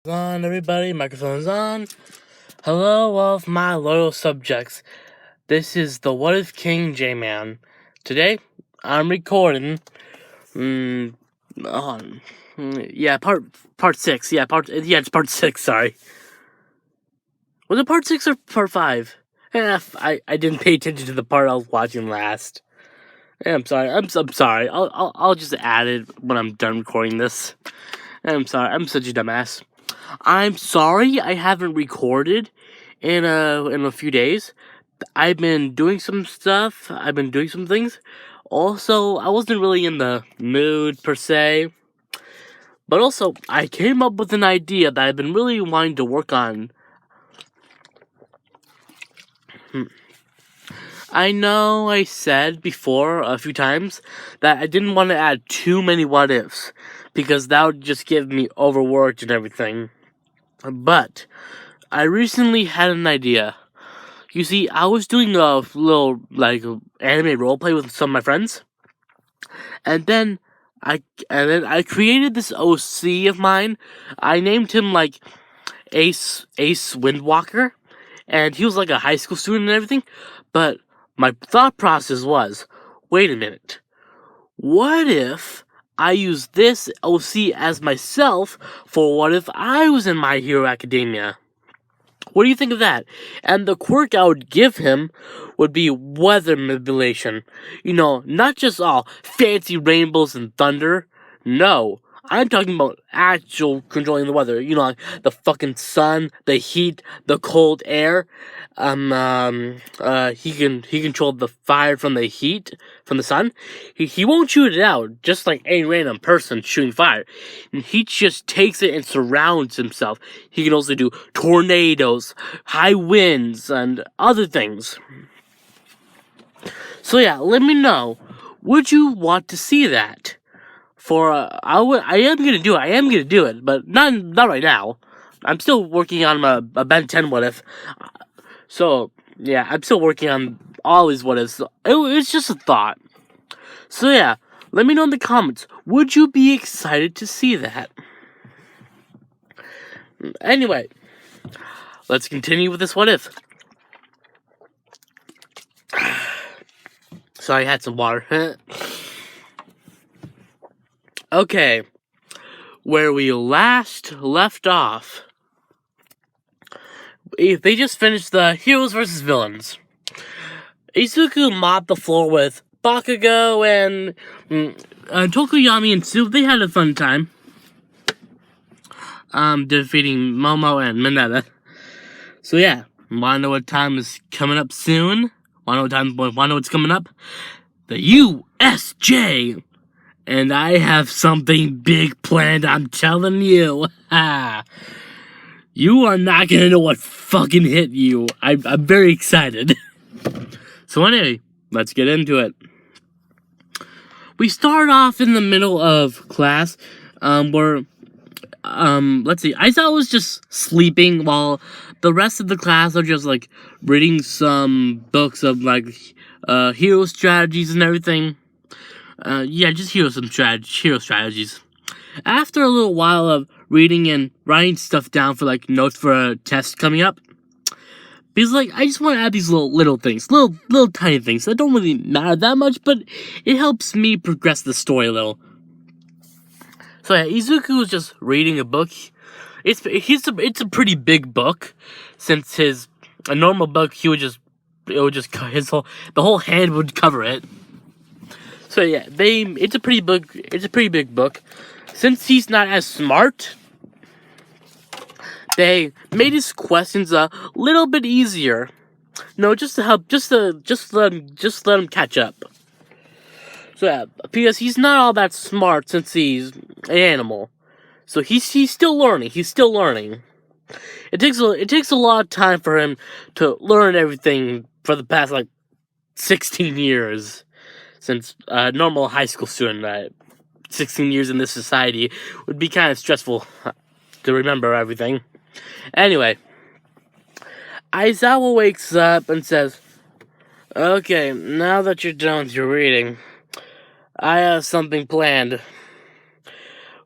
On, everybody, microphone's on. Hello, all of my loyal subjects. This is the What If King J-Man. Today, I'm recording, part 6. It's part 6, sorry. Was it part 6 or part 5? I didn't pay attention to the part I was watching last. I'm sorry, I'm sorry. I'll just add it when I'm done recording this. I'm sorry, I'm such a dumbass. I'm sorry I haven't recorded in a few days. I've been doing some stuff. I've been doing some things. Also, I wasn't really in the mood per se. But also, I came up with an idea that I've been really wanting to work on. I know I said before a few times that I didn't want to add too many what ifs because that would just give me overworked and everything. But I recently had an idea. You see, I was doing a little, anime roleplay with some of my friends. And then I created this OC of mine. I named him, Ace Windwalker. And he was, a high school student and everything. But my thought process was, wait a minute. What if I use this OC as myself for what if I was in My Hero Academia? What do you think of that? And the quirk I would give him would be weather manipulation. You know, not just all fancy rainbows and thunder. No, I'm talking about actual controlling the weather. You know, like the fucking sun, the heat, the cold air. He can control the fire from the heat from the sun. He won't shoot it out just like any random person shooting fire. He just takes it and surrounds himself. He can also do tornadoes, high winds, and other things. So yeah, let me know. Would you want to see that? I am gonna do it, but not right now. I'm still working on a Ben 10 what if. So yeah, I'm still working on all these what ifs. It's just a thought. So yeah, let me know in the comments. Would you be excited to see that? Anyway, let's continue with this what if. So I had some water. Okay, where we last left off, they just finished the Heroes vs. Villains. Izuku mopped the floor with Bakugo and Tokuyami and Soup. They had a fun time. Defeating Momo and Mineta. So yeah, wanna know what time is coming up soon? Wanna know what's coming up? The USJ! And I have something big planned, I'm telling you. You are not gonna know what fucking hit you. I'm very excited. So anyway, let's get into it. We start off in the middle of class, where, let's see, Aizawa was just sleeping while the rest of the class are just, reading some books of, hero strategies and everything. Just hero strategies. After a little while of reading and writing stuff down for, notes for a test coming up, because, I just want to add these little things, little tiny things that don't really matter that much, but it helps me progress the story a little. So yeah, Izuku was just reading a book. It's a pretty big book, since a normal book the whole hand would cover it. So yeah, it's a pretty big book. Since he's not as smart, they made his questions a little bit easier. No, just to help, just let him catch up. So yeah, because he's not all that smart since he's an animal. So he's still learning. It takes a lot of time for him to learn everything for the past 16 years. Since a normal high school student, 16 years in this society would be kind of stressful to remember everything. Anyway, Aizawa wakes up and says, "Okay, now that you're done with your reading, I have something planned.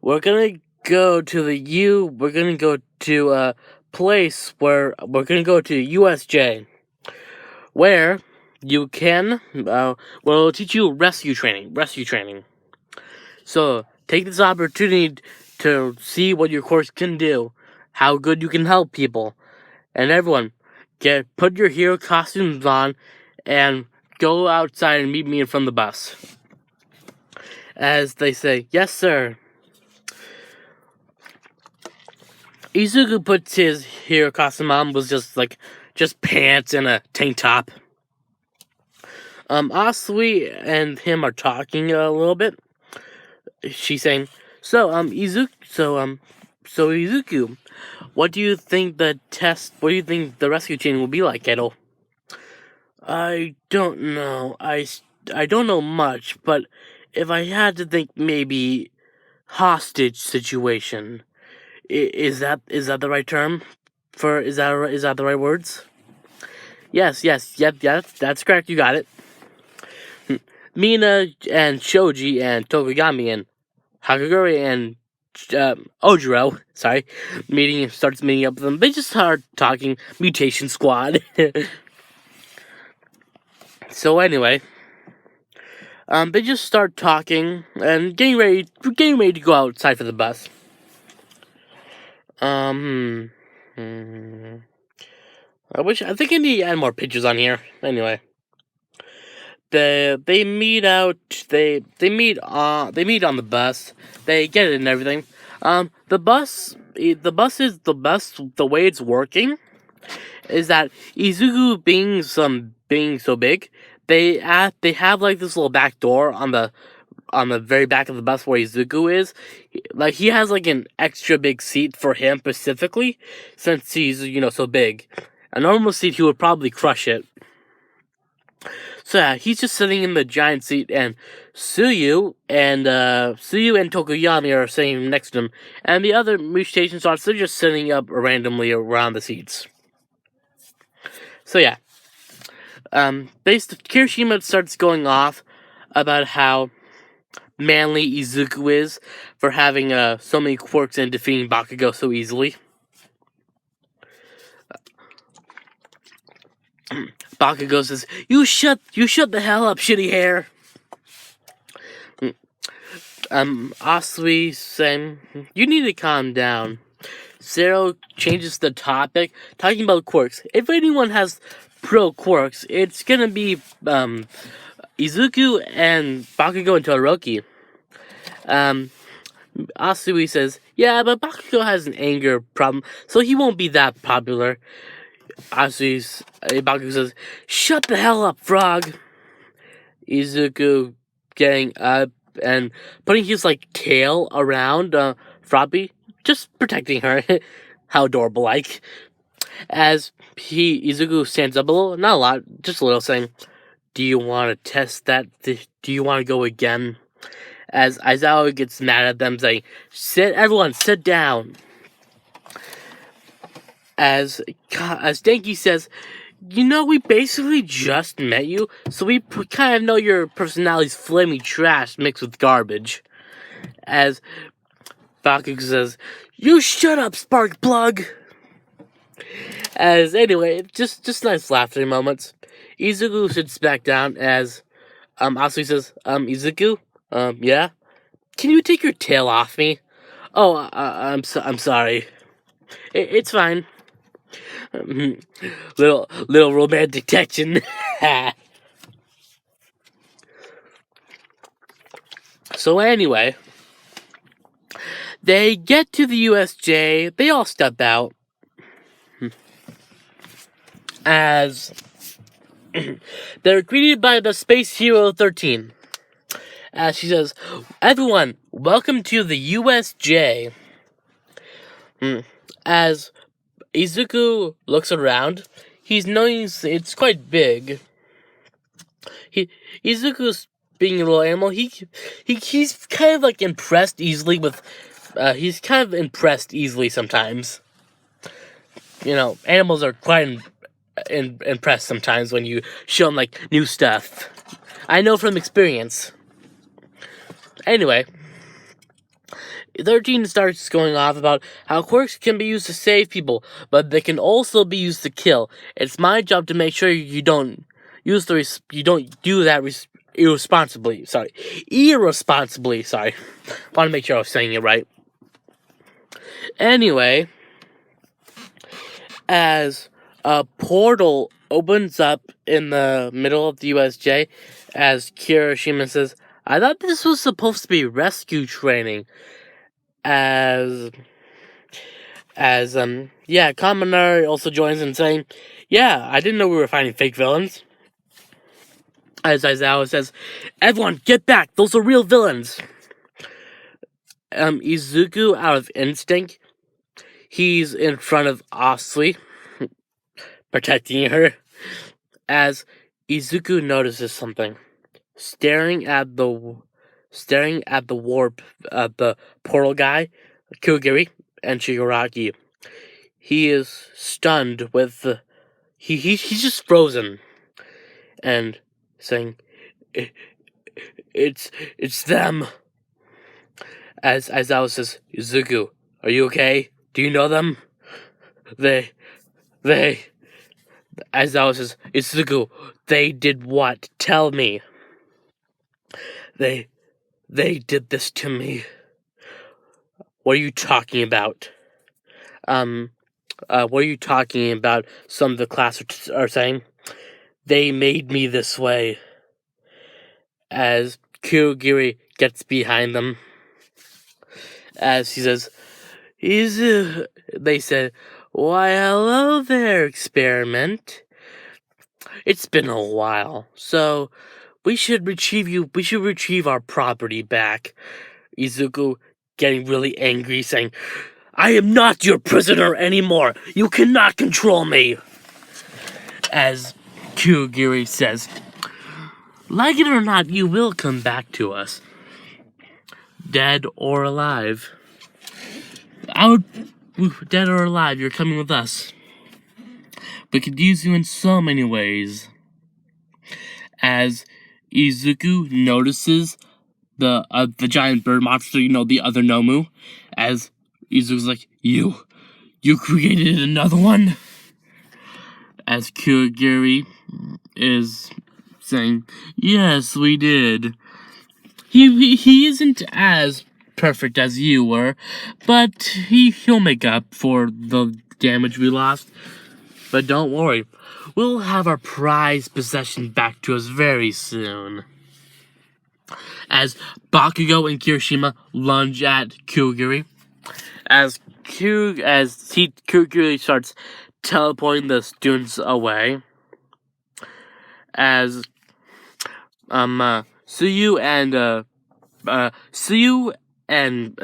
We're gonna go to the U. We're gonna go to a place where we're gonna go to USJ, where you can. We'll teach you rescue training. Rescue training. So take this opportunity to see what your course can do, how good you can help people, and everyone. Put your hero costumes on, and go outside and meet me in front of the bus. As they say, yes, sir. Izuku puts his hero costume on, was just pants and a tank top. Asui and him are talking a little bit. She's saying, Izuku, what do you think the rescue chain will be like, Kettle? I don't know. I don't know much, but if I had to think, maybe hostage situation. Is that the right term? Is that the right words? Yes, yep, that's correct. You got it. Mina and Shoji and Tokugami and Hagaguri and Ojiro, starts meeting up with them. They just start talking mutation squad. So anyway, they just start talking and getting ready to go outside for the bus. I think I need to add more pictures on here. Anyway, they meet out. They meet on the bus. They get it and everything. The bus is the bus. The way it's working is that Izuku being so big, they have like this little back door on the very back of the bus where Izuku is. Like, he has like an extra big seat for him specifically, since he's so big. A normal seat, he would probably crush it. So yeah, he's just sitting in the giant seat, and Suyu and Tokuyami are sitting next to him, and the other mutation spots, they're just sitting up randomly around the seats. So yeah, Kirishima starts going off about how manly Izuku is for having so many quirks and defeating Bakugo so easily. Bakugo says, "You shut the hell up, shitty hair." Asui saying, "You need to calm down." Zero changes the topic, talking about quirks. If anyone has pro quirks, it's gonna be Izuku and Bakugo and Todoroki. Asui says, "Yeah, but Bakugo has an anger problem, so he won't be that popular." Bakugo says, "Shut the hell up, frog." Izuku getting up and putting his tail around Froppy, just protecting her. How adorable, like. As Izuku stands up a little, not a lot, just a little, saying, "Do you want to test that? Do you want to go again?" As Aizawa gets mad at them, saying, "Everyone, sit down." As Denki says, "We basically just met you, so we kind of know your personality's flaming trash mixed with garbage." As Bakugo says, "You shut up, spark plug." As anyway, just nice laughter moments. Izuku sits back down as Asui says, "Izuku, yeah? Can you take your tail off me?" "Oh, I'm sorry. It's fine." Little romantic tension. So anyway, they get to the USJ. They all step out. As they're greeted by the Space Hero 13. As she says, "Everyone, welcome to the USJ." As Izuku looks around, he's noticing it's quite big. Izuku's being a little animal. He's kind of impressed easily with. He's kind of impressed easily sometimes. Animals are quite impressed sometimes when you show them new stuff. I know from experience. Anyway, 13 starts going off about how quirks can be used to save people, but they can also be used to kill. It's my job to make sure you don't do that irresponsibly. Sorry. Want to make sure I was saying it right. Anyway, as a portal opens up in the middle of the USJ, as Kirishima says, I thought this was supposed to be rescue training. As Kaminari also joins in saying, yeah, I didn't know we were fighting fake villains. As Aizawa says, everyone, get back, those are real villains. Izuku, out of instinct, he's in front of Asui, protecting her, as Izuku notices something. Staring at the warp, the portal guy, Kyogiri, and Shigaraki. He is stunned with he's just frozen, and saying, "It's them." As Aizawa says, "Izuku, are you okay? Do you know them?" They. Aizawa says, "Izuku, they did what? Tell me." They did this to me. What are you talking about? What are you talking about? Some of the class are saying. They made me this way. As Kyogiri gets behind them. As he says, they said, why hello there, experiment. It's been a while, so we should retrieve our property back. Izuku getting really angry, saying, I am not your prisoner anymore. You cannot control me. As Kyogiri says, like it or not, you will come back to us. Dead or alive. Dead or alive, you're coming with us. We could use you in so many ways. As Izuku notices the giant bird monster, the other Nomu, as Izuku's like, you created another one? As Kyogiri is saying, yes, we did. He isn't as perfect as you were, but he'll make up for the damage we lost. But don't worry, we'll have our prized possession back to us very soon. As Bakugo and Kirishima lunge at Kyogiri, as Kyogiri starts teleporting the students away, as Suyu and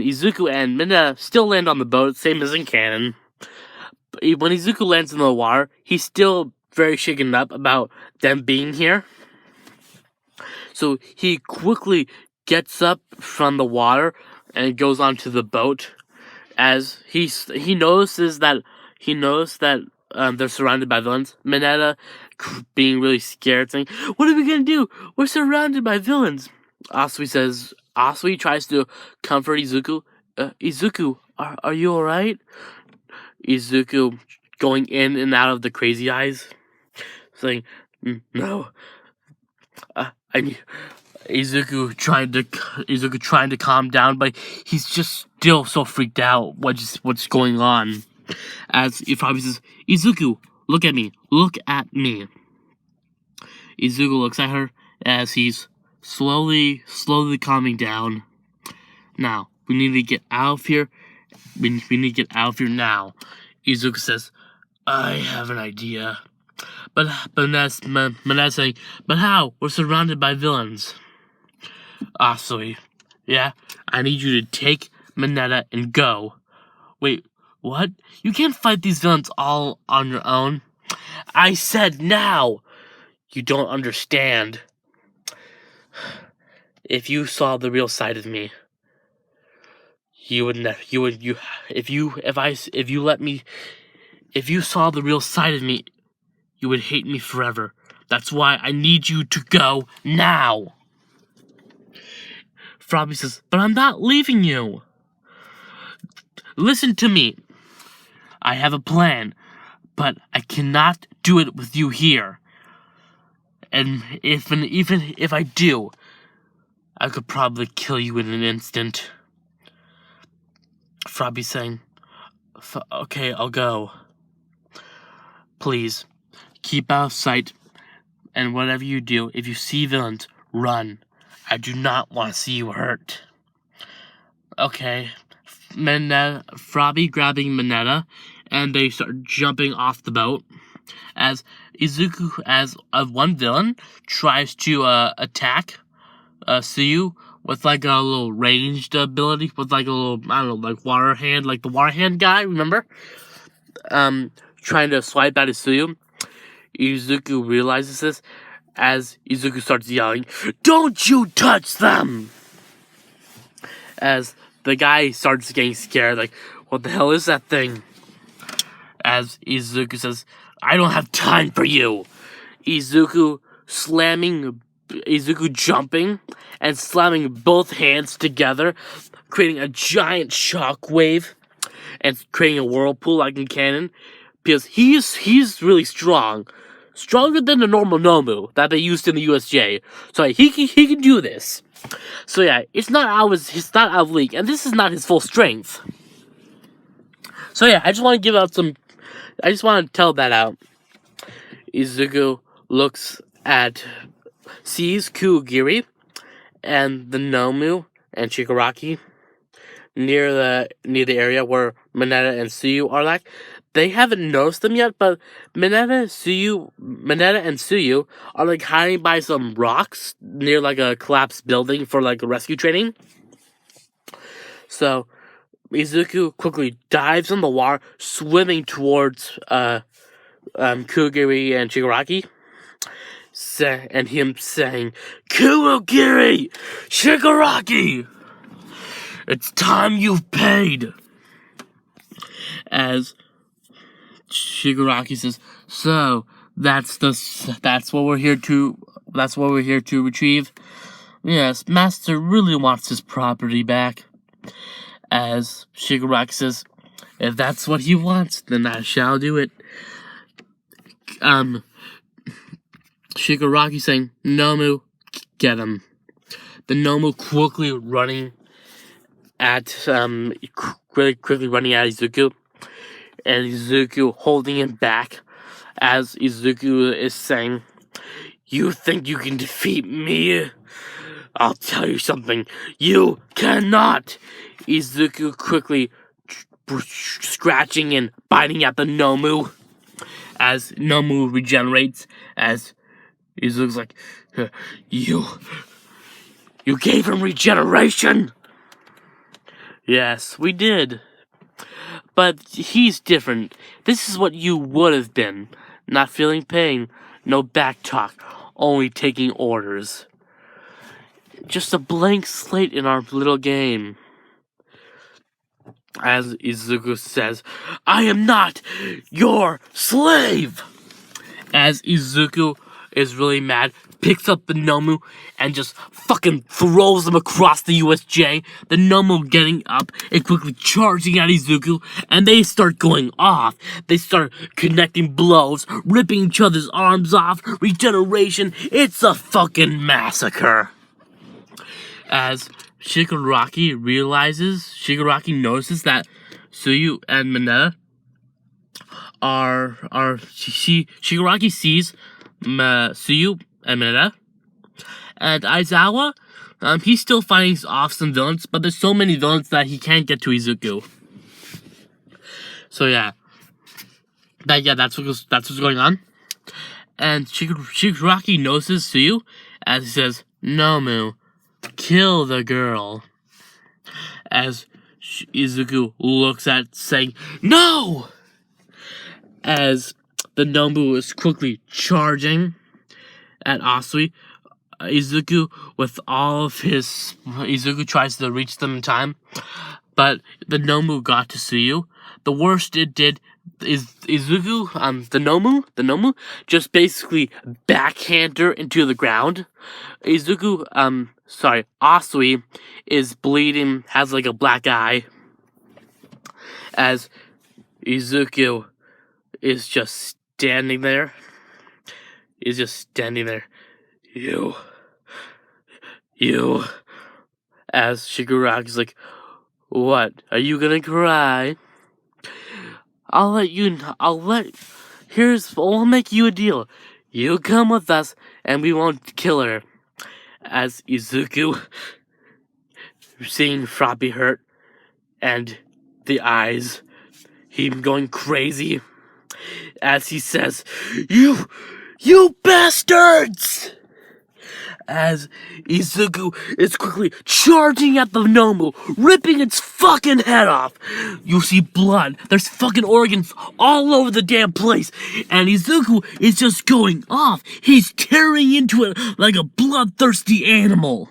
Izuku and Minna still land on the boat, same as in canon. When Izuku lands in the water, he's still very shaken up about them being here. So he quickly gets up from the water and goes onto the boat. As he notices that they're surrounded by villains. Mineta being really scared, saying, "What are we gonna do? We're surrounded by villains." Asui tries to comfort Izuku. Izuku, are you alright? Izuku going in and out of the crazy eyes, saying, "No." Izuku trying to calm down, but he's just still so freaked out. What's going on? As Ifrabi says, "Izuku, look at me. Look at me." Izuku looks at her as he's slowly calming down. Now we need to get out of here. We need to get out of here now. Izuku says, "I have an idea." But Manet's saying, "But how? We're surrounded by villains." Asui, yeah? I need you to take Mineta and go. Wait, what? You can't fight these villains all on your own. I said now! You don't understand. If you saw the real side of me, if you saw the real side of me, you would hate me forever. That's why I need you to go now. Frobby says, but I'm not leaving you. Listen to me. I have a plan, but I cannot do it with you here. And even if I do, I could probably kill you in an instant. Frobby's saying, okay, I'll go. Please, keep out of sight, and whatever you do, if you see villains, run. I do not want to see you hurt. Okay. Frobby grabbing Mineta, and they start jumping off the boat. As Izuku, as one villain, tries to attack Suyu with like a little ranged ability, with like a little, I don't know, like water hand, like the water hand guy, remember? Trying to swipe at Suyu. Izuku realizes this as Izuku starts yelling, "Don't you touch them!" As the guy starts getting scared, like, what the hell is that thing? As Izuku says, I don't have time for you. Izuku jumping and slamming both hands together, creating a giant shockwave and creating a whirlpool like in Canon, because he's really strong. Stronger than the normal Nomu that they used in the USJ. So he can do this. So yeah, it's not out of league, and this is not his full strength. So yeah, I just want to tell that out. Izuku sees Kurogiri and the Nomu and Shigaraki near the area where Mineta and Suyu are like. They haven't noticed them yet, but Mineta and Suyu are like hiding by some rocks near like a collapsed building for like a rescue training. So Izuku quickly dives in the water, swimming towards Kurogiri and Shigaraki, and him saying, "Kurogiri, Shigaraki, it's time you've paid." As Shigaraki says, "So that's what we're here to retrieve." Yes, Master really wants his property back. As Shigaraki says, "If that's what he wants, then I shall do it." Shigaraki saying, "Nomu, get him." The Nomu quickly running at Izuku. And Izuku holding him back as Izuku is saying, "You think you can defeat me? I'll tell you something. You cannot!" Izuku quickly scratching and biting at the Nomu as Nomu regenerates, as Izuku's like, You gave him regeneration?" "Yes, we did. But he's different. This is what you would have been. Not feeling pain, no back talk, only taking orders. Just a blank slate in our little game." As Izuku says, "I am not your slave!" As Izuku is really mad, picks up the Nomu and just fucking throws them across the USJ. The Nomu getting up and quickly charging at Izuku, and they start going off. They start connecting blows, ripping each other's arms off, regeneration. It's a fucking massacre. As Shigaraki notices that Suyu and Mineta Shigaraki sees Suyu and Mineta. And Aizawa, he's still fighting off some villains, but there's so many villains that he can't get to Izuku. So yeah. That's what's going on. And Shigaraki notices Suyu as he says, "Nomu, kill the girl." As Izuku looks at saying, "No!" As the Nomu is quickly charging at Asui, Izuku tries to reach them in time, but the Nomu got to Suyu. The worst it did Izuku, the Nomu, just basically backhand her into the ground. Izuku, Asui is bleeding, has like a black eye, as Izuku is just standing there. You, as Shigaraki's like, what? Are you gonna cry? I'll make you a deal. You come with us, and we won't kill her. As Izuku, seeing Froppy hurt, and the eyes, him going crazy, as he says, You bastards! As Izuku is quickly charging at the Nomu, ripping its fucking head off. You see blood. There's fucking organs all over the damn place. And Izuku is just going off. He's tearing into it like a bloodthirsty animal.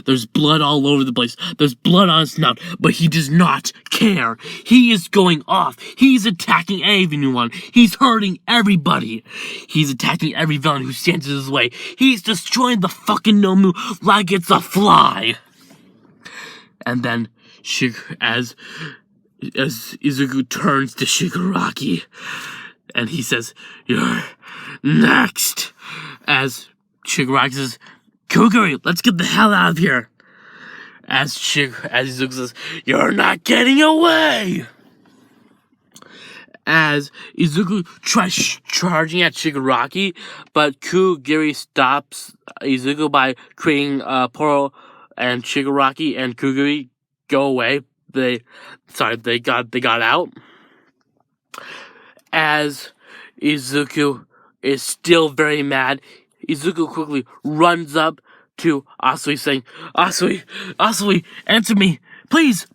There's blood all over the place. There's blood on his snout, but he does not care. He is going off. He's attacking everyone. He's hurting everybody. He's attacking every villain who stands in his way. He's destroying the fucking Nomu like it's a fly. And then, as Izuku turns to Shigaraki, and he says, "You're next." As Shigaraki says, "Kuguri, let's get the hell out of here." As Izuku says, "You're not getting away." As Izuku tries charging at Shigaraki, but Kuguri stops Izuku by creating a portal, and Shigaraki and Kuguri go away. They got out. As Izuku is still very mad, Izuku quickly runs up to Asui saying, Asui, answer me! Please,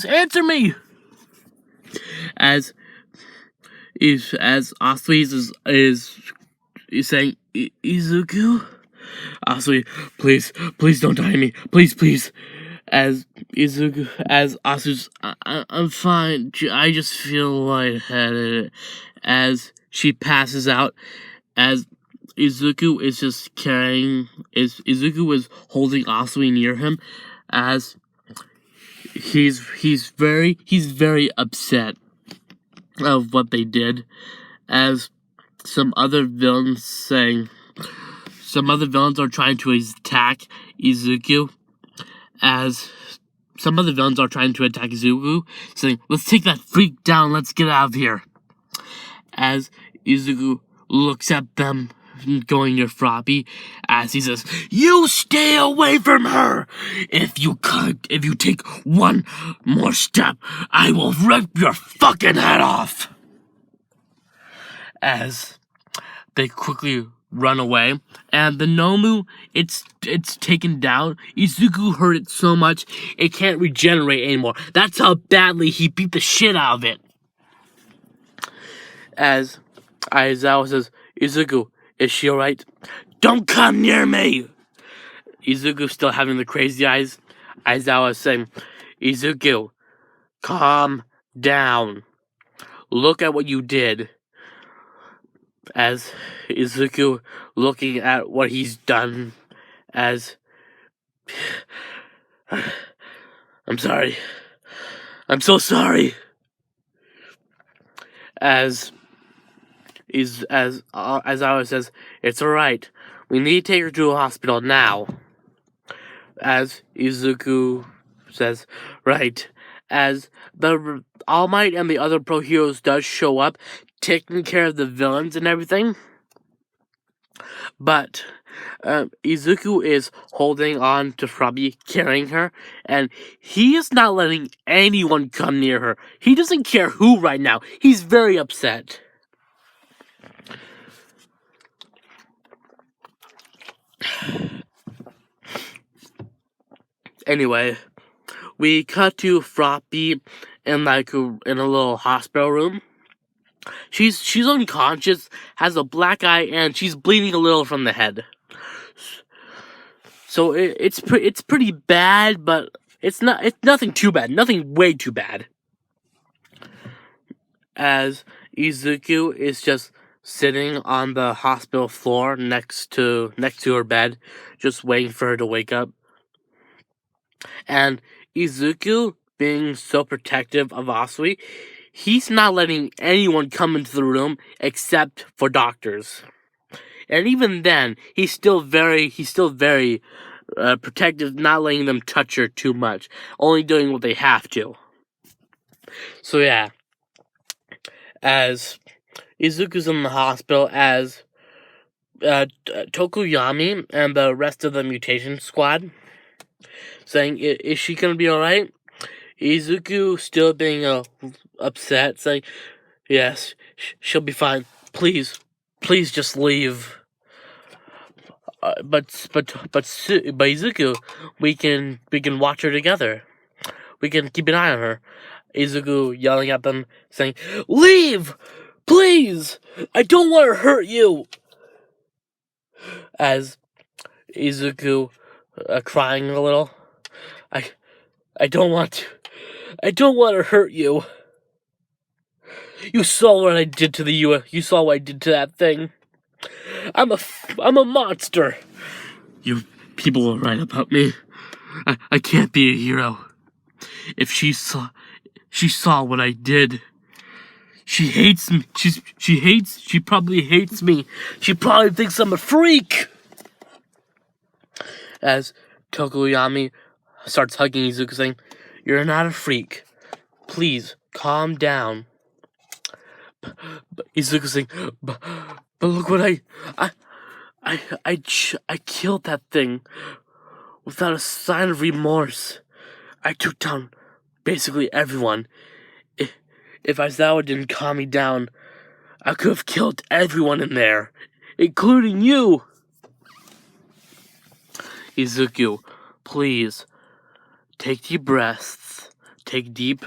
answer me! As Asui is saying, Izuku? Asui, please don't die me. Please. As Asu's, I'm fine. I just feel lightheaded. As she passes out, as Izuku is just Izuku is holding Asui near him, as he's very upset of what they did, as some other villains are trying to attack Izuku, saying, "Let's take that freak down, let's get out of here." As Izuku looks at them going near Froppy, as he says, "You stay away from her! If you take one more step, I will rip your fucking head off!" As they quickly run away, and the Nomu, it's taken down. Izuku hurt it so much, it can't regenerate anymore. That's how badly he beat the shit out of it. As Aizawa says, "Izuku, is she alright?" "Don't come near me!" Izuku still having the crazy eyes. Aizawa is saying, "Izuku, calm down. Look at what you did." As Izuku looking at what he's done, as I'm sorry. I'm so sorry. As Aizawa says, "It's alright. We need to take her to a hospital now." As Izuku says, "Right." As the All Might and the other pro heroes does show up, taking care of the villains and everything. But Izuku is holding on to Froppy, carrying her, and he is not letting anyone come near her. He doesn't care who right now. He's very upset. Anyway, we cut to Froppy in a little hospital room. She's unconscious, has a black eye, and she's bleeding a little from the head. So it's pretty bad, but it's nothing too bad. Nothing way too bad. as Izuku is just sitting on the hospital floor next to her bed, just waiting for her to wake up. And Izuku, being so protective of Asui, he's not letting anyone come into the room except for doctors. And even then, he's still very protective, not letting them touch her too much, only doing what they have to. So yeah, as Izuku's in the hospital, as Tokuyami and the rest of the mutation squad saying, "Is she gonna be alright?" Izuku still being upset, saying, "Yes, she'll be fine. Please just leave." But Izuku, we can watch her together. We can keep an eye on her. Izuku yelling at them, saying, "Leave! Please! I don't want to hurt you!" As Izuku crying a little, I don't want to. I don't want to hurt you. You saw what I did to the U.S. You saw what I did to that thing. I'm a monster. You people are right about me. I can't be a hero. If she saw what I did. She hates me. She probably hates me. She probably thinks I'm a freak. As Tokoyami starts hugging Izuku, saying, "You're not a freak. Please, calm down." But Izuku saying, but look what I killed that thing without a sign of remorse. I took down basically everyone. If Aizawa didn't calm me down, I could have killed everyone in there, including you. Izuku, please, take deep breaths. Take deep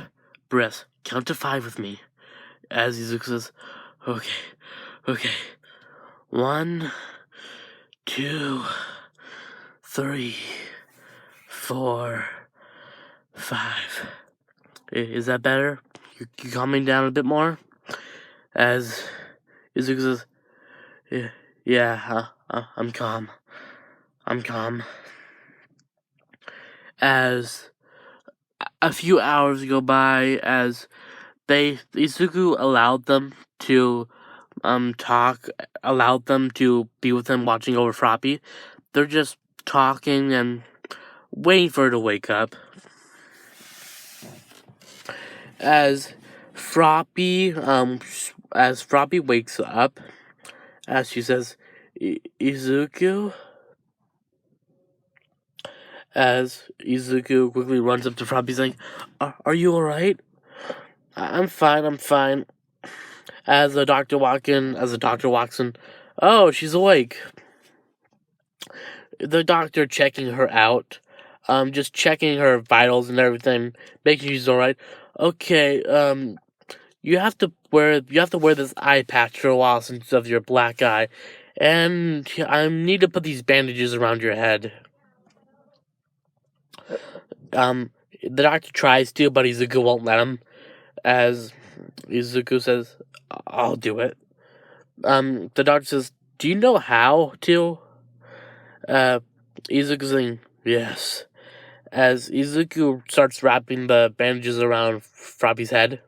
breaths. Count to 5 with me. As Izuku says, okay. 1, 2, 3, 4, 5. Is that better? You calming down a bit more? As Izuku says, yeah, I'm calm. As a few hours go by, as Izuku allowed them to talk, allowed them to be with him watching over Froppy. They're just talking and waiting for her to wake up. As Froppy wakes up, as she says, "Izuku?" As Izuku quickly runs up to Froppy, saying, "Are you alright?" I'm fine. As the doctor walks in, "Oh, she's awake." The doctor checking her out, just checking her vitals and everything, making sure she's alright. "Okay, you have to wear this eye patch for a while since of your black eye, and I need to put these bandages around your head." The doctor tries to, but Izuku won't let him. As Izuku says, "I'll do it." The doctor says, "Do you know how to?" Izuku saying, "Yes." As Izuku starts wrapping the bandages around Froppy's head.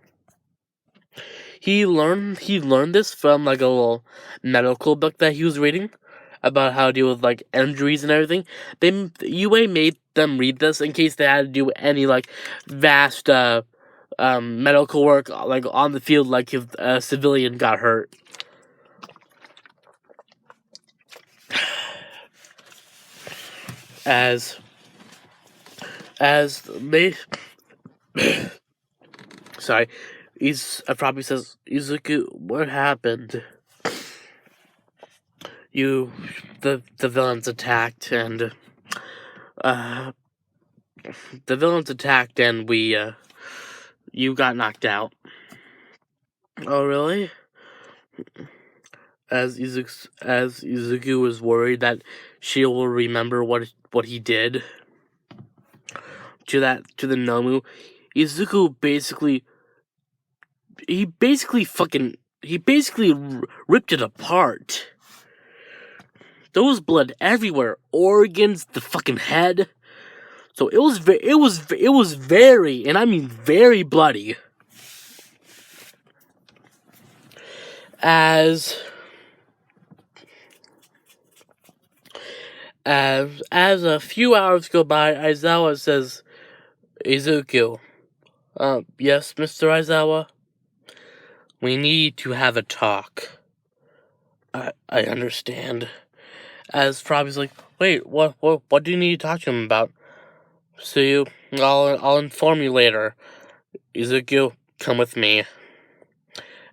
He learned this from like a little medical book that he was reading about how to deal with like injuries and everything. UA made them read this in case they had to do any like vast medical work like on the field, like if a civilian got hurt. As they sorry, Froppy says, "Izuku, what happened?" The villains attacked and we you got knocked out. Oh really? As Izuku was worried that she will remember what he did to the Nomu, Izuku basically basically ripped it apart. There was blood everywhere, organs, the fucking head. So it was very, and I mean very bloody. As a few hours go by, Aizawa says, Izuku, yes, Mr. Aizawa? We need to have a talk. I understand. As Froggy's like, wait, what do you need to talk to him about? See, I'll inform you later. Izuku, come with me.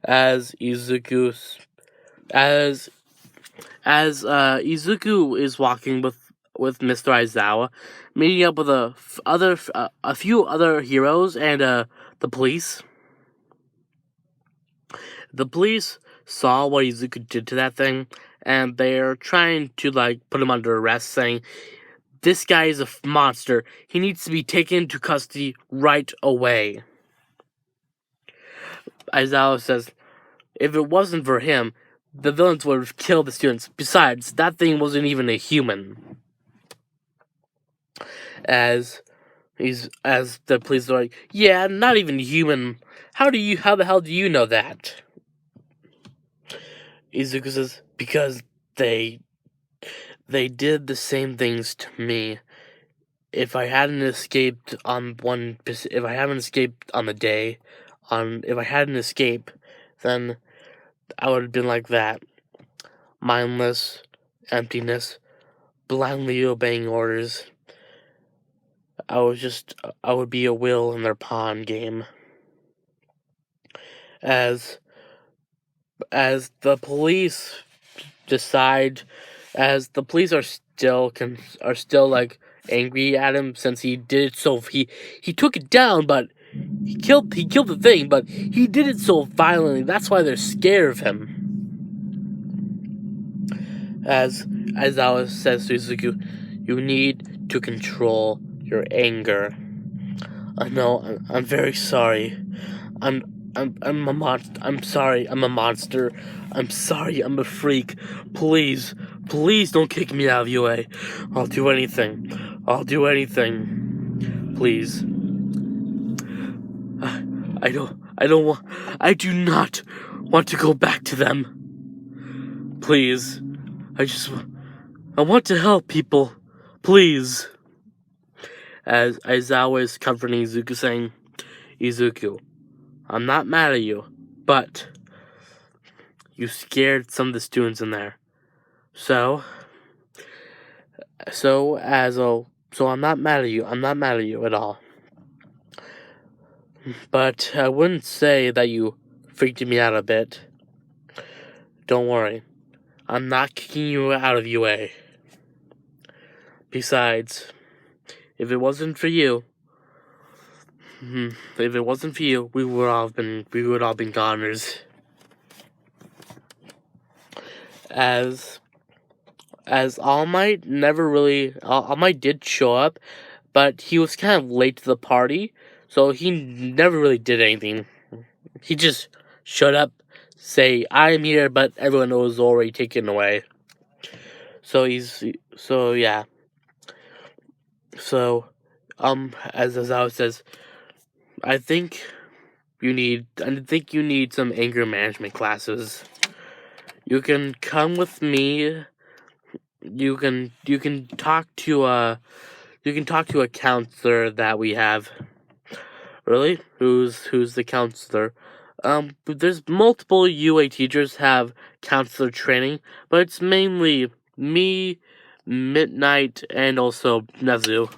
As Izuku is walking with Mr. Aizawa, meeting up with a few other heroes and the police. The police saw what Izuku did to that thing, and they're trying to put him under arrest, saying, this guy is a monster. He needs to be taken into custody right away. Aizawa says, if it wasn't for him, the villains would have killed the students. Besides, that thing wasn't even a human. As the police are like, yeah, not even human. How the hell do you know that? Izuku says, because they did the same things to me. If I hadn't escaped on the day, if I hadn't escaped, then I would have been like that. Mindless, emptiness, blindly obeying orders. I would be a wheel in their pawn game. As the police decide, as the police are still angry at him since he did it so he took it down, but he killed the thing, but he did it so violently. That's why they're scared of him. As Aizawa says to Izuku, you need to control your anger. I know, I'm very sorry. I'm a monster. I'm sorry, I'm a monster. I'm sorry, I'm a freak. Please don't kick me out of UA. I'll do anything. Please. I do not want to go back to them. Please. I want to help people. Please. As Aizawa is comforting Izuku, saying, Izuku, I'm not mad at you, but you scared some of the students in there. So I'm not mad at you. I'm not mad at you at all. But I wouldn't say that you freaked me out a bit. Don't worry. I'm not kicking you out of UA. Besides, if it wasn't for you, we would all been goners. As All Might All Might did show up, but he was kind of late to the party, so he never really did anything. He just showed up, say, I'm here, but everyone was already taken away. So yeah. So, as Azawa says, I think you need some anger management classes. You can come with me. You can talk to a counselor that we have. Really? Who's the counselor? There's multiple UA teachers have counselor training, but it's mainly me, Midnight, and also Nezu.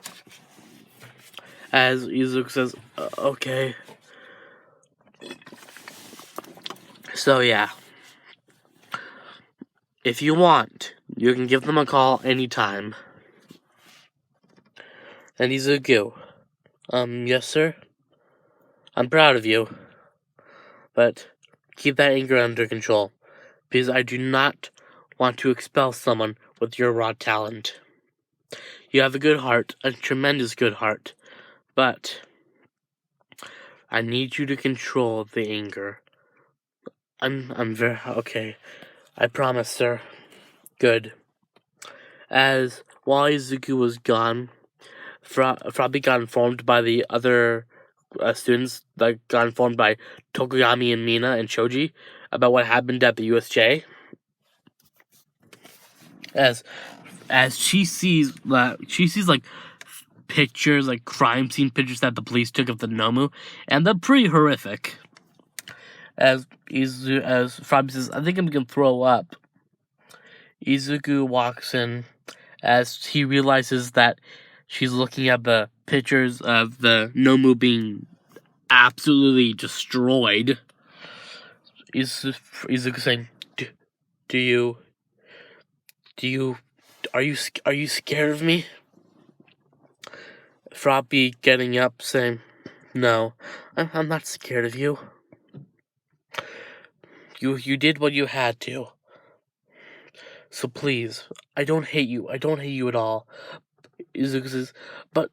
As Izuku says, okay. So yeah. If you want, you can give them a call anytime. And Izuku, yes sir? I'm proud of you. But keep that anger under control, because I do not want to expel someone with your raw talent. You have a good heart, a tremendous good heart, but I need you to control the anger. I'm very okay. I promise, sir. Good. As while Izuku was gone, Frobby got informed by the other students that got informed by Tokoyami and Mina and Shoji about what happened at the USJ. As she sees like pictures, like crime scene pictures that the police took of the Nomu, and they're pretty horrific. As Frobby says, I think I'm gonna throw up. Izuku walks in as he realizes that she's looking at the pictures of the Nomu being absolutely destroyed. Izuku saying, are you scared of me? Frobby getting up saying, no, I'm not scared of you. You did what you had to. So please, I don't hate you. I don't hate you at all. Izuku says, but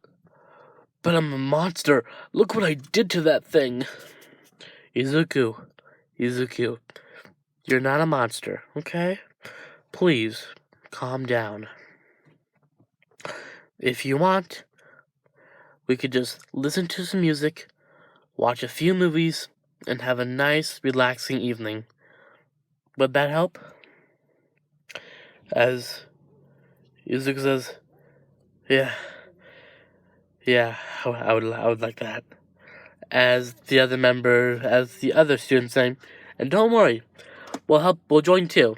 I'm a monster. Look what I did to that thing. Izuku, you're not a monster, okay? Please, calm down. If you want, we could just listen to some music, watch a few movies, and have a nice, relaxing evening. Would that help? As Izuku says, yeah, I would like that. As the other students saying, and don't worry, we'll join too.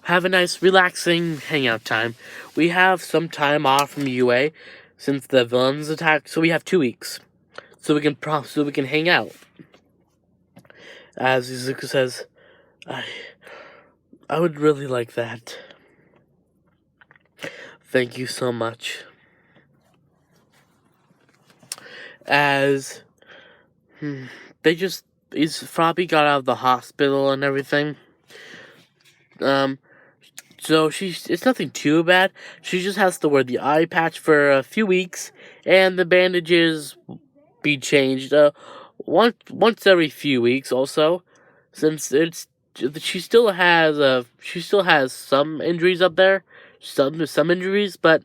Have a nice, relaxing hangout time. We have some time off from UA since the villains attacked, so we have 2 weeks, so we can hang out. As Izuku says, I would really like that. Thank you so much. As Frobby got out of the hospital and everything. So it's nothing too bad. She just has to wear the eye patch for a few weeks, and the bandages be changed once every few weeks. Also, since she still has some injuries up there, some injuries, but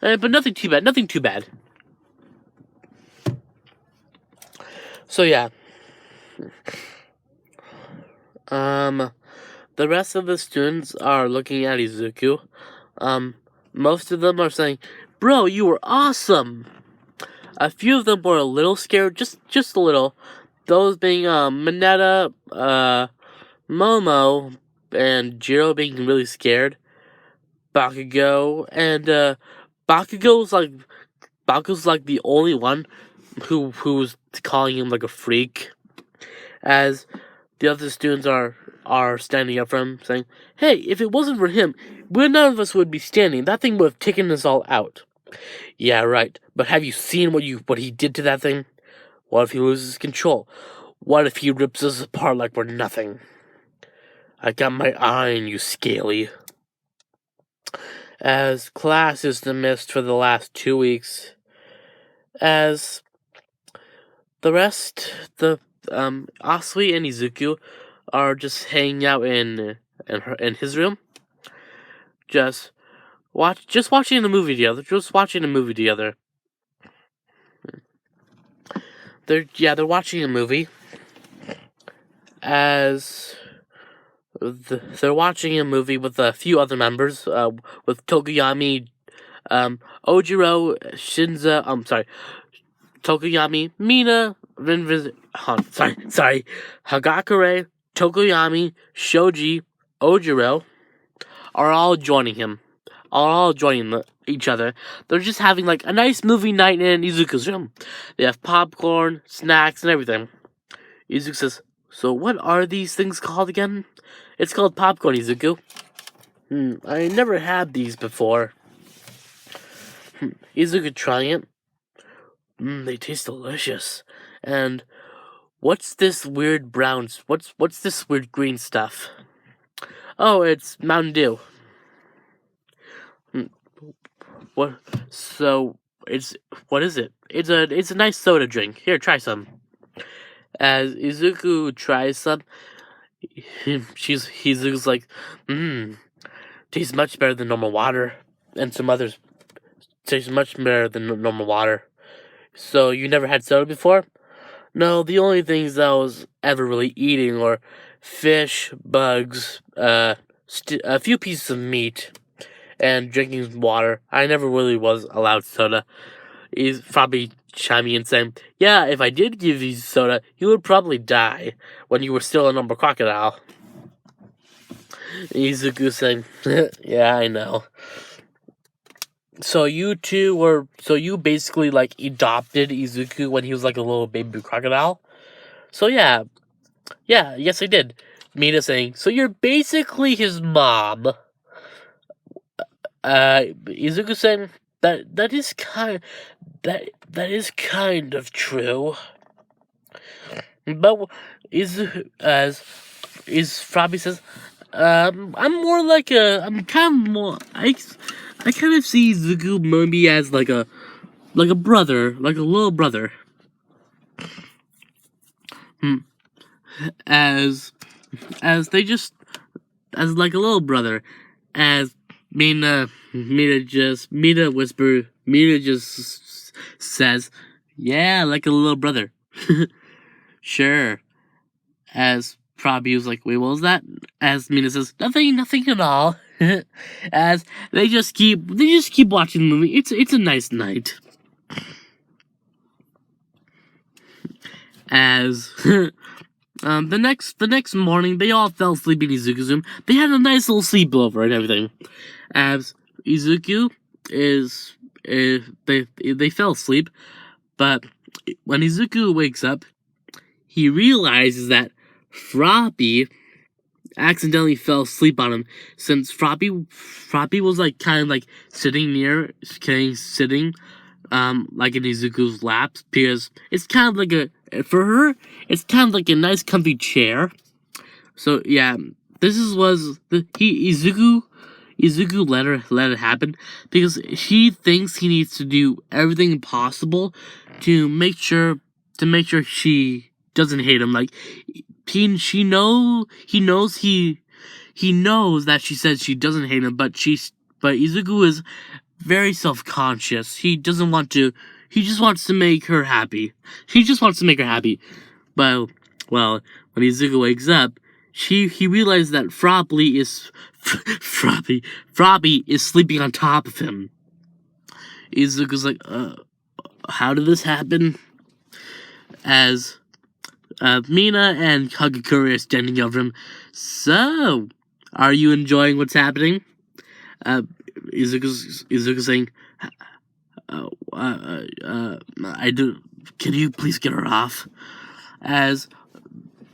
nothing too bad. Nothing too bad. So yeah. The rest of the students are looking at Izuku. Most of them are saying, "Bro, you were awesome." A few of them were a little scared, just a little. Those being Mineta, Momo, and Jiro being really scared. Bakugo and Bakugo's like the only one who's calling him like a freak. As the other students are standing up for him, saying, "Hey, if it wasn't for him, none of us would be standing. That thing would have taken us all out." Yeah, right. But have you seen what he did to that thing? What if he loses control? What if he rips us apart like we're nothing? I got my eye on you, Scaly. As class is dismissed for the last 2 weeks, as the rest, Asui and Izuku are just hanging out in his room, just watching a movie together. They're watching a movie. As they're watching a movie with a few other members, with Tokoyami, Ojiro, Shinza. Tokoyami, Mina, Hagakure, Tokoyami, Shoji, Ojiro are all joining each other. They're just having like a nice movie night in Izuku's room. They have popcorn, snacks, and everything. Izuku says, "So what are these things called again?" "It's called popcorn, Izuku." I never had these before. Izuku trying it. They taste delicious. And what's this weird brown? What's this weird green stuff? Oh, it's Mountain Dew. What? So what is it? It's a nice soda drink. Here, try some. As Izuku tries some, Izuku's like, tastes much better than normal water, and some others taste much better than normal water. So you never had soda before? No, the only things that I was ever really eating were fish, bugs, a few pieces of meat, and drinking water. I never really was allowed soda. He's probably chiming in saying, yeah, if I did give you soda, you would probably die when you were still a normal crocodile. Izuku saying, yeah, I know. So you basically like adopted Izuku when he was like a little baby crocodile? So yeah, yes I did. Mina saying, so you're basically his mom. Izuku saying, that is kind of true. But Frobby says, I'm I kind of see Izuku maybe as like a brother, like a little brother. As like a little brother. As Mina just says, yeah, like a little brother. Sure. As Frobby was like, wait, what was that? As Mina says, nothing at all. As they just keep watching the movie. It's a nice night. As the next morning, they all fell asleep in Izuku's room. They had a nice little sleepover and everything. As Izuku they fell asleep, but when Izuku wakes up, he realizes that Frobby accidentally fell asleep on him, since Frobby was like kind of like sitting like in Izuku's lap, because it's kind of like for her, it's kind of like a nice comfy chair. So yeah, Izuku let it happen because he thinks he needs to do everything possible to make sure she doesn't hate him. Like he knows that she says she doesn't hate him, but Izuku is very self-conscious. He just wants to make her happy. But when Izuku wakes up, he realizes that Frobby is sleeping on top of him. Izuku's like, how did this happen? As Mina and Kagekura are standing over him. So, are you enjoying what's happening? Izuku's saying, I do. Can you please get her off? As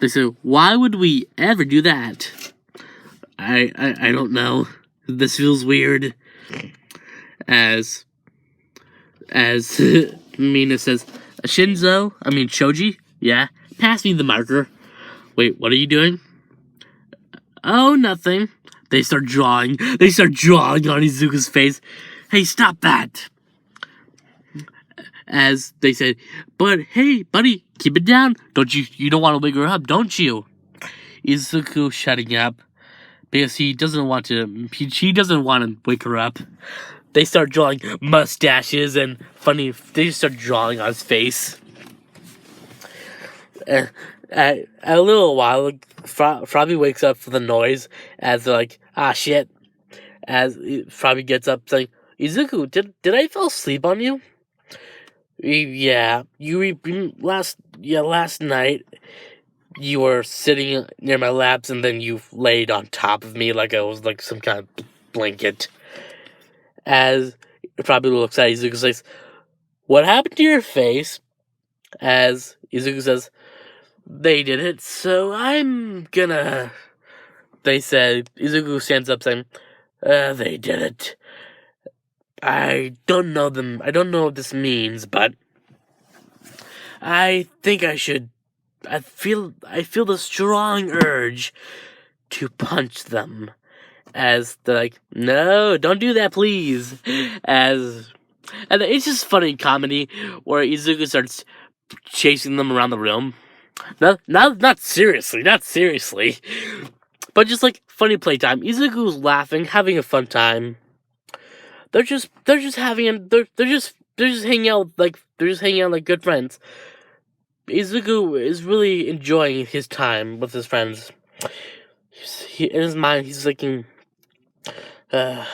they say, why would we ever do that? I don't know. This feels weird. As Mina says, Shoji, yeah, pass me the marker. Wait, what are you doing? Oh, nothing. They start drawing on Izuku's face. Hey, stop that! As they said, but hey, buddy, keep it down. You don't want to wake her up, don't you? Izuku shutting up because he doesn't want to wake her up. They start drawing mustaches and they just start drawing on his face. A little while, Frobby wakes up for the noise as they're like, ah, shit. As Frobby gets up saying, Izuku, did I fall asleep on you? Yeah, last night you were sitting near my laps and then you laid on top of me like I was like some kind of blanket. As Frobby looks at Izuku and says, what happened to your face? As Izuku says, they did it, so I'm gonna... They said, Izuku stands up saying, they did it. I don't know what this means, but I think I should... I feel the strong urge to punch them. As they're like, no, don't do that, please. And it's just funny comedy where Izuku starts chasing them around the room. Not seriously, not seriously. But just like funny playtime. Izuku's laughing, having a fun time. They're just having they're just hanging out like good friends. Izuku is really enjoying his time with his friends. In his mind, he's thinking, I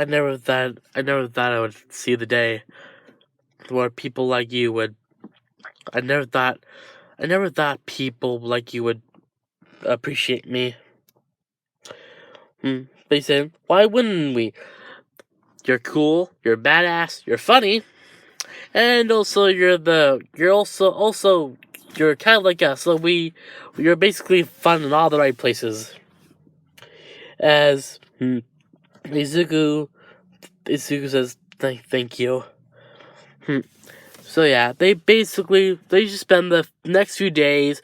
never thought I would see the day where people like you would. I never thought people like you would appreciate me. They said, why wouldn't we? You're cool, you're badass, you're funny, and also you're kind of like us. So you're basically fun in all the right places. As Izuku says, thank you. So yeah, they just spend the next few days.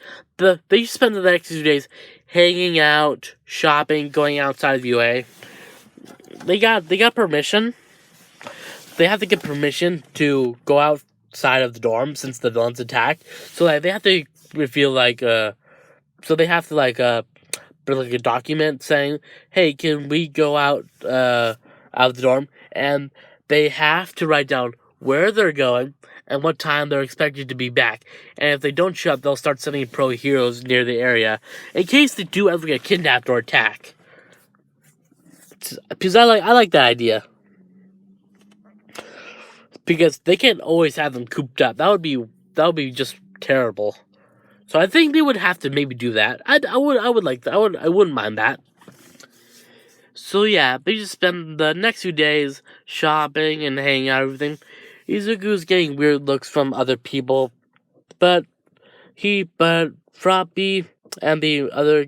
Hanging out, shopping, going outside of UA. They got permission. They have to get permission to go outside of the dorm since the villains attacked. So like they have to feel like so they have to put like a document saying, hey, can we go out of the dorm? And they have to write down where they're going and what time they're expected to be back. And if they don't show up, they'll start sending pro heroes near the area in case they do ever get kidnapped or attacked. Because I like that idea. Because they can't always have them cooped up. That would be just terrible. So I think they would have to maybe do that. I would like that. I wouldn't mind that. So yeah, they just spend the next few days shopping and hanging out and everything. Izuku's getting weird looks from other people, but Froppy and the other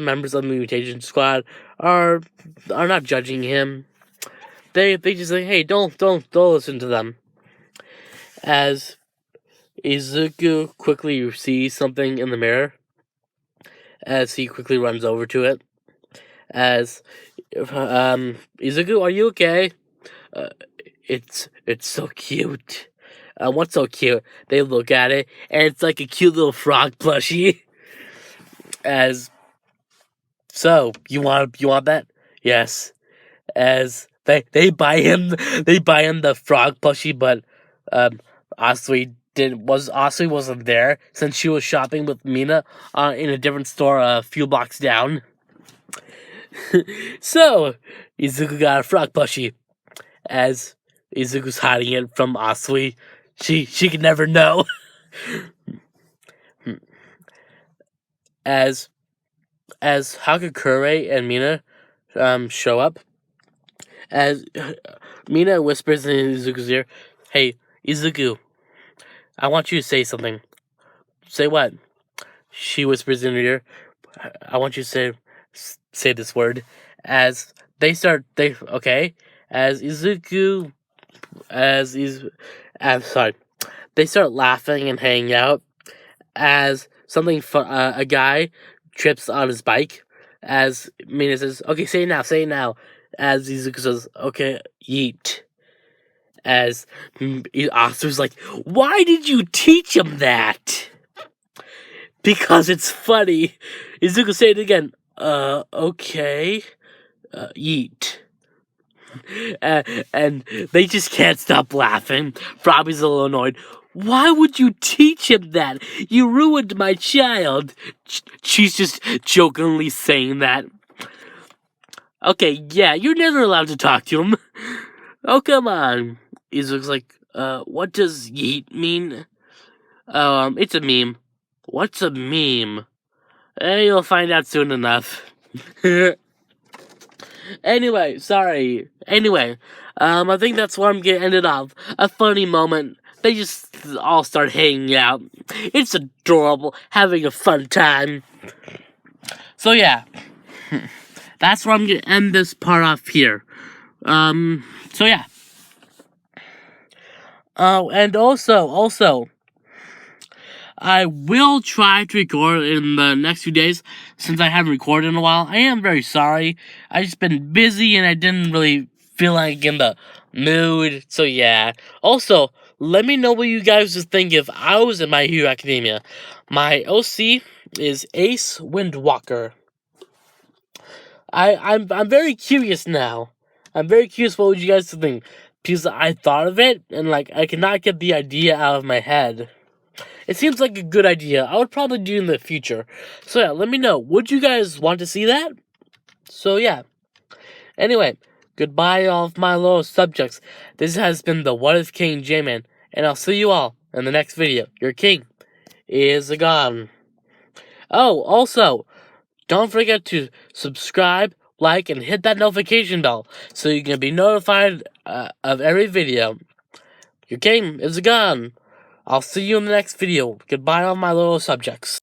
members of the mutation squad are not judging him. They just say, hey, don't listen to them. As Izuku quickly sees something in the mirror, as he quickly runs over to it. As Izuku, are you okay? It's so cute. What's so cute? They look at it, and it's like a cute little frog plushie. As so, you want that? Yes. As they buy him the frog plushie, but Asui wasn't there since she was shopping with Mina in a different store a few blocks down. So Izuku got a frog plushie. As Izuku's hiding it from Asui, she could never know. As Hakakure and Mina show up, as Mina whispers in Izuku's ear, hey, Izuku, I want you to say something. Say what? She whispers in her ear, I want you to say this word. As they start, as Izuku, they start laughing and hanging out. As a guy trips on his bike. As Mina says, okay, say it now. As Izuku says, okay, yeet. As Asu's like, why did you teach him that? Because it's funny. Izuku say it again. Okay. Yeet. And they just can't stop laughing. Frobby's a little annoyed. Why would you teach him that? You ruined my child. She's just jokingly saying that. Okay, yeah, you're never allowed to talk to him. Oh, come on. Izuku's like, what does yeet mean? It's a meme. What's a meme? You'll find out soon enough. Anyway, sorry. Anyway, I think that's where I'm gonna end it off. A funny moment. They just all start hanging out. It's adorable, having a fun time. So yeah, that's where I'm gonna end this part off here. So yeah. And also, I will try to record in the next few days since I haven't recorded in a while. I am very sorry. I just been busy and I didn't really feel like in the mood. So yeah. Also, let me know what you guys would think if I was in My Hero Academia. My OC is Ace Windwalker. I'm very curious now. I'm very curious what would you guys think, because I thought of it and like I cannot get the idea out of my head. It seems like a good idea. I would probably do in the future. So yeah, let me know. Would you guys want to see that? So yeah. Anyway, goodbye all of my little subjects. This has been the What If King J-Man, and I'll see you all in the next video. Your king is gone. Oh, also, don't forget to subscribe, like, and hit that notification bell so you can be notified of every video. Your king is gone. I'll see you in the next video. Goodbye all my little subjects.